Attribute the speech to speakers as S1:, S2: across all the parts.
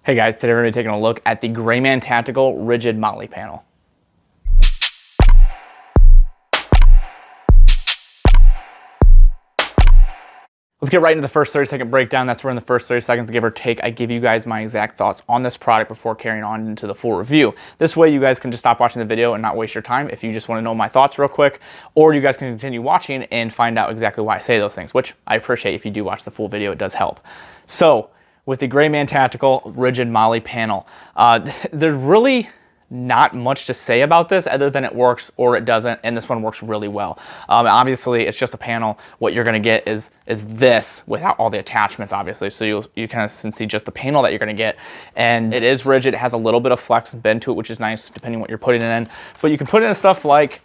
S1: Hey guys, today we're going to be taking a look at the Grayman Tactical Rigid Molle panel. Let's get right into the first 30-second breakdown. That's where in the first 30 seconds, give or take, I give you guys my exact thoughts on this product before carrying on into the full review. This way you guys can just stop watching the video and not waste your time if you just want to know my thoughts real quick, or you guys can continue watching and find out exactly why I say those things, which I appreciate. If you do watch the full video, it does help. So, with the Grayman Tactical Rigid Molle panel, there's really not much to say about this other than it works or it doesn't, and this one works really well. Obviously, it's just a panel. What you're going to get is this without all the attachments, obviously. So you kind of can see just the panel that you're going to get, and it is rigid. It has a little bit of flex and bend to it, which is nice depending on what you're putting it in. But you can put it in stuff like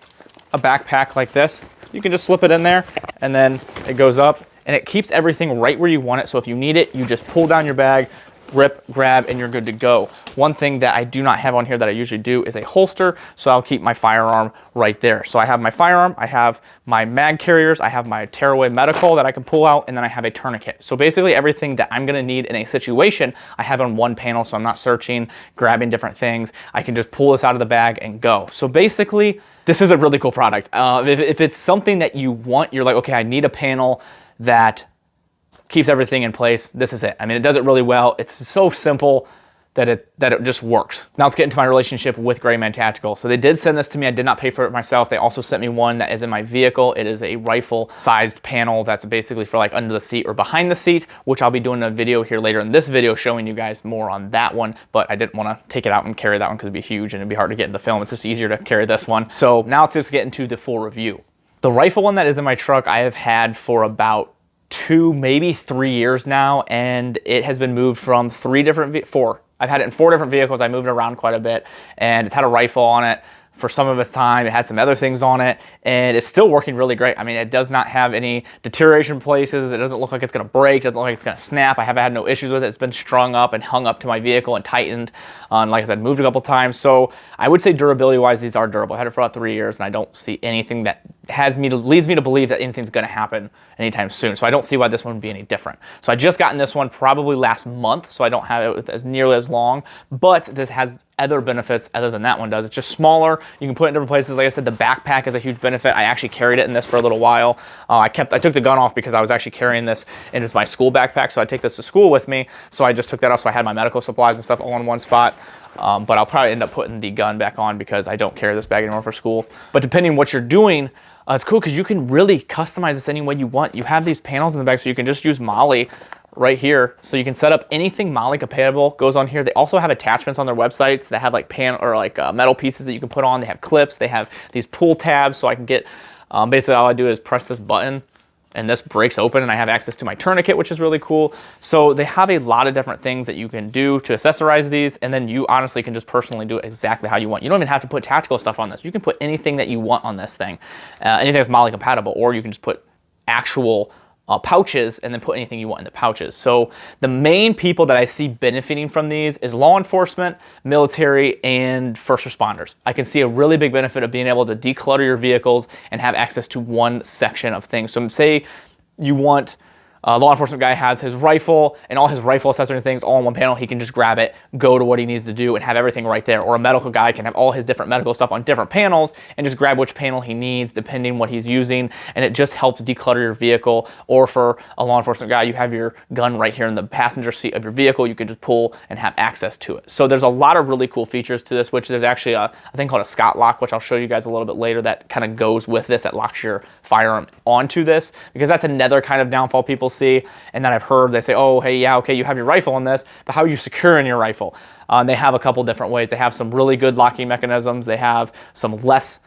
S1: a backpack like this. You can just slip it in there, and then it goes up, and it keeps everything right where you want it. So if you need it, you just pull down your bag, rip, grab, and you're good to go. One thing that I do not have on here that I usually do is a holster, so I'll keep my firearm right there. So I have my firearm, I have my mag carriers, I have my tearaway medical that I can pull out, and then I have a tourniquet. So basically everything that I'm gonna need in a situation, I have on one panel, so I'm not searching, grabbing different things. I can just pull this out of the bag and go. So basically, this is a really cool product. If it's something that you want, you're like, okay, I need a panel that keeps everything in place, this is it. I mean, it does it really well. It's so simple that it just works. Now let's get into my relationship with Grayman Tactical. So they did send this to me. I did not pay for it myself. They also sent me one that is in my vehicle. It is a rifle-sized panel that's basically for like under the seat or behind the seat, which I'll be doing a video here later in this video showing you guys more on that one, but I didn't want to take it out and carry that one because it'd be huge and it'd be hard to get in the film. It's just easier to carry this one. So now let's just get into the full review. The rifle one that is in my truck, I have had for about 2, maybe 3 years now, and it has been moved from 4. I've had it in 4 different vehicles. I moved it around quite a bit, and it's had a rifle on it for some of its time. It had some other things on it, and it's still working really great. I mean, it does not have any deterioration places. It doesn't look like it's gonna break. It doesn't look like it's gonna snap. I haven't had no issues with it. It's been strung up and hung up to my vehicle and tightened. Like I said, moved a couple times. So I would say durability-wise, these are durable. I had it for about 3 years, and I don't see anything that leads me to believe that anything's gonna happen anytime soon. So I don't see why this one would be any different. So I just gotten this one probably last month, so I don't have it as nearly as long, but this has other benefits other than that one does. It's just smaller. You can put it in different places. Like I said, the backpack is a huge benefit. I actually carried it in this for a little while. I took the gun off because I was actually carrying this in my school backpack, so I take this to school with me. So I just took that off, so I had my medical supplies and stuff all in one spot. But I'll probably end up putting the gun back on because I don't carry this bag anymore for school. But depending on what you're doing, it's cool because you can really customize this any way you want. You have these panels in the back, so you can just use Molle right here. So you can set up anything Molle compatible goes on here. They also have attachments on their websites that have like metal pieces that you can put on. They have clips. They have these pull tabs, so I can get, basically all I do is press this button and this breaks open and I have access to my tourniquet, which is really cool. So they have a lot of different things that you can do to accessorize these, and then you honestly can just personally do it exactly how you want. You don't even have to put tactical stuff on this. You can put anything that you want on this thing, anything that's Molle compatible, or you can just put actual pouches and then put anything you want in the pouches. So the main people that I see benefiting from these is law enforcement, military, and first responders. I can see a really big benefit of being able to declutter your vehicles and have access to one section of things. So say you want, a law enforcement guy has his rifle and all his rifle accessories and things all in one panel. He can just grab it, go to what he needs to do, and have everything right there. Or a medical guy can have all his different medical stuff on different panels and just grab which panel he needs depending on what he's using, and it just helps declutter your vehicle. Or for a law enforcement guy, you have your gun right here in the passenger seat of your vehicle. You can just pull and have access to it. So there's a lot of really cool features to this, which there's actually a thing called a Scott lock, which I'll show you guys a little bit later, that kind of goes with this, that locks your firearm onto this, because that's another kind of downfall people see. And then I've heard they say, oh, hey, yeah, okay, you have your rifle on this, but how are you securing your rifle? They have a couple different ways. They have some really good locking mechanisms. They have some less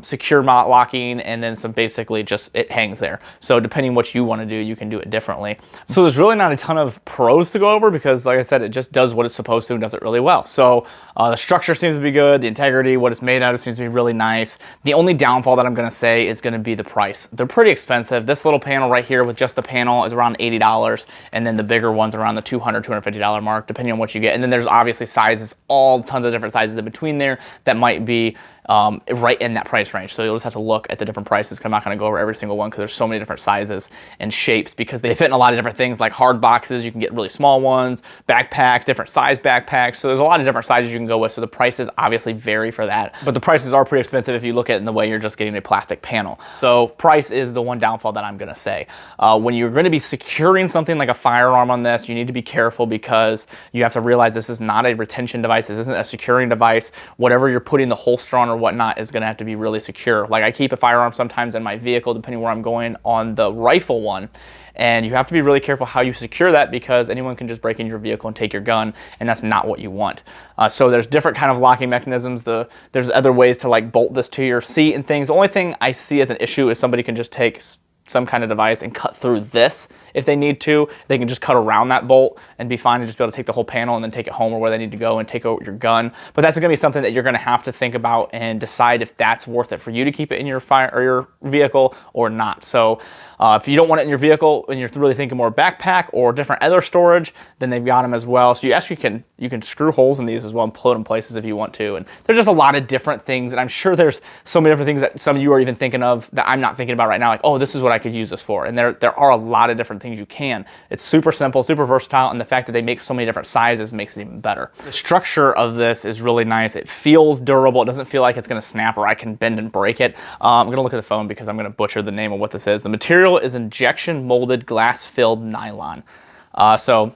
S1: secure locking, and then some basically just it hangs there. So depending what you want to do, you can do it differently. So there's really not a ton of pros to go over because, like I said, it just does what it's supposed to and does it really well. So the structure seems to be good. The integrity, what it's made out of, seems to be really nice. The only downfall that I'm going to say is going to be the price. They're pretty expensive. This little panel right here with just the panel is around $80, and then the bigger ones around the $200, $250 mark, depending on what you get. And then there's obviously sizes, all tons of different sizes in between there that might be right in that price range. So you'll just have to look at the different prices, because I'm not going to go over every single one because there's so many different sizes and shapes, because they fit in a lot of different things like hard boxes. You can get really small ones, backpacks, different size backpacks. So there's a lot of different sizes you can go with. So the prices obviously vary for that, but the prices are pretty expensive if you look at it in the way you're just getting a plastic panel. So price is the one downfall that I'm going to say. When you're going to be securing something like a firearm on this, you need to be careful, because you have to realize this is not a retention device. This isn't a securing device. Whatever you're putting the holster on or whatnot is going to have to be really secure. Like, I keep a firearm sometimes in my vehicle, depending where I'm going on the rifle one. And you have to be really careful how you secure that, because anyone can just break in your vehicle and take your gun, and that's not what you want. So there's different kind of locking mechanisms. There's other ways to like bolt this to your seat and things. The only thing I see as an issue is somebody can just take some kind of device and cut through this. If they need to, they can just cut around that bolt and be fine, and just be able to take the whole panel and then take it home or where they need to go and take out your gun. But that's going to be something that you're going to have to think about and decide if that's worth it for you to keep it in your your vehicle or not. So if you don't want it in your vehicle and you're really thinking more backpack or different other storage, then they've got them as well. So you actually can screw holes in these as well and put them places if you want to. And there's just a lot of different things, and I'm sure there's so many different things that some of you are even thinking of that I'm not thinking about right now. Like, oh, this is what I could use this for. And there are a lot of different things you can. It's super simple, super versatile, and the fact that they make so many different sizes makes it even better. The structure of this is really nice. It feels durable. It doesn't feel like it's going to snap or I can bend and break it. I'm going to look at the phone because I'm going to butcher the name of what this is. The material is injection molded glass filled nylon. So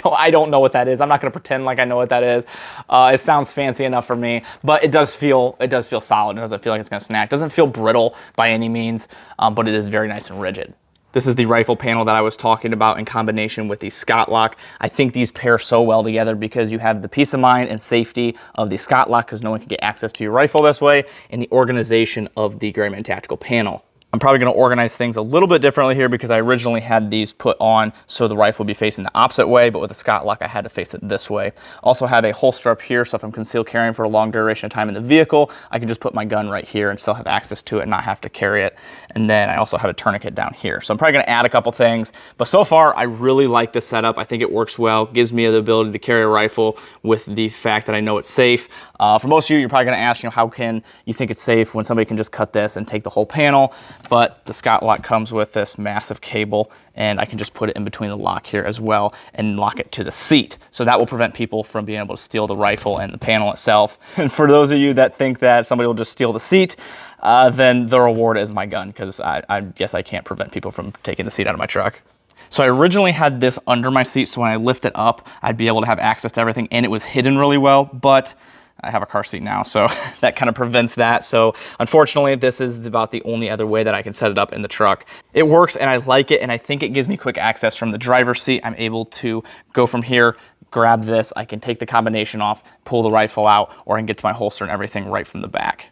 S1: I don't know what that is. I'm not going to pretend like I know what that is. It sounds fancy enough for me, but it does feel solid. It doesn't feel like it's going to snap. It doesn't feel brittle by any means, but it is very nice and rigid. This is the rifle panel that I was talking about in combination with the Scott lock. I think these pair so well together because you have the peace of mind and safety of the Scott lock, because no one can get access to your rifle this way, and the organization of the Gray Man Tactical panel. I'm probably going to organize things a little bit differently here, because I originally had these put on so the rifle would be facing the opposite way, but with the Scott lock I had to face it this way. Also have a holster up here, so if I'm concealed carrying for a long duration of time in the vehicle, I can just put my gun right here and still have access to it and not have to carry it. And then I also have a tourniquet down here. So I'm probably going to add a couple things, but so far I really like this setup. I think it works well, gives me the ability to carry a rifle with the fact that I know it's safe. For most of you, you're probably going to ask, how can you think it's safe when somebody can just cut this and take the whole panel? But the Scott lock comes with this massive cable, and I can just put it in between the lock here as well and lock it to the seat. So that will prevent people from being able to steal the rifle and the panel itself. And for those of you that think that somebody will just steal the seat, then the reward is my gun, because I guess I can't prevent people from taking the seat out of my truck. So I originally had this under my seat, so when I lift it up, I'd be able to have access to everything, and it was hidden really well, but I have a car seat now, so that kind of prevents that. So unfortunately, this is about the only other way that I can set it up in the truck. It works, and I like it, and I think it gives me quick access from the driver's seat. I'm able to go from here, grab this, I can take the combination off, pull the rifle out, or I can get to my holster and everything right from the back.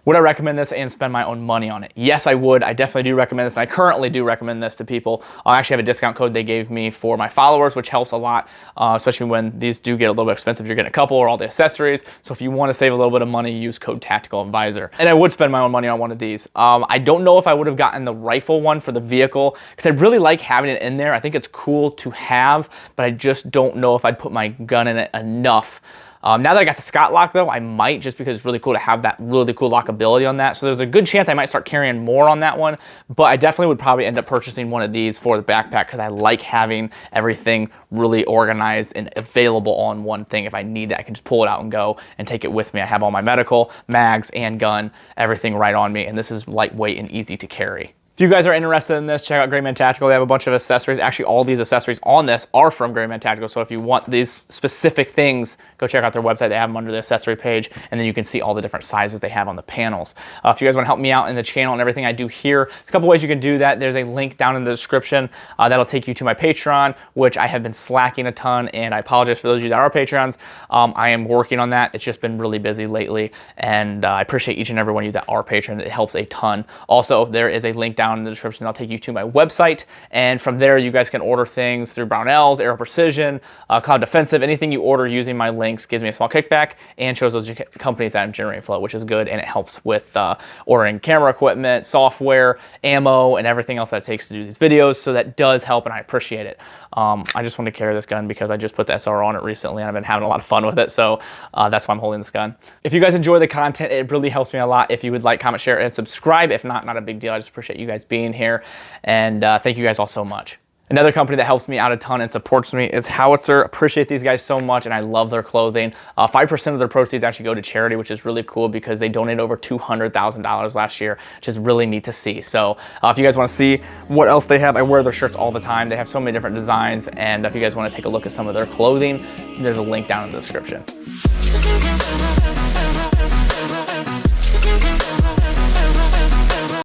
S1: Would I recommend this and spend my own money on it? Yes, I would. I definitely do recommend this, and I currently do recommend this to people. I actually have a discount code they gave me for my followers, which helps a lot, especially when these do get a little bit expensive. You're getting a couple or all the accessories. So if you want to save a little bit of money, use code Tactical Advisor. And I would spend my own money on one of these. I don't know if I would have gotten the rifle one for the vehicle, because I really like having it in there. I think it's cool to have, but I just don't know if I'd put my gun in it enough. Now that I got the Scott lock though, I might, just because it's really cool to have that really cool lockability on that. So there's a good chance I might start carrying more on that one, but I definitely would probably end up purchasing one of these for the backpack, because I like having everything really organized and available on one thing. If I need it, I can just pull it out and go and take it with me. I have all my medical, mags, and gun, everything right on me, and this is lightweight and easy to carry. If you guys are interested in this, check out Gray Man Tactical. They have a bunch of accessories. Actually, all these accessories on this are from Gray Man Tactical. So if you want these specific things, go check out their website. They have them under the accessory page, and then you can see all the different sizes they have on the panels. If you guys want to help me out in the channel and everything I do here, there's a couple ways you can do that. There's a link down in the description that'll take you to my Patreon, which I have been slacking a ton, and I apologize for those of you that are Patreons. I am working on that. It's just been really busy lately, and I appreciate each and every one of you that are patrons. It helps a ton. Also, there is a link down down in the description. I'll take you to my website, and from there you guys can order things through Brownells, Aero Precision, Cloud Defensive. Anything you order using my links gives me a small kickback and shows those companies that I'm generating flow, which is good, and it helps with ordering camera equipment, software, ammo, and everything else that it takes to do these videos. So that does help, and I appreciate it. I just want to carry this gun because I just put the SR on it recently and I've been having a lot of fun with it, so that's why I'm holding this gun. If you guys enjoy the content, it really helps me a lot if you would like, comment, share, and subscribe. If not a big deal. I just appreciate you guys being here, and thank you guys all so much. Another company that helps me out a ton and supports me is Howitzer. Appreciate these guys so much, and I love their clothing. 5% of their proceeds actually go to charity, which is really cool because they donated over $200,000 last year, which is really neat to see. So if you guys want to see what else they have, I wear their shirts all the time. They have so many different designs, and if you guys want to take a look at some of their clothing, there's a link down in the description.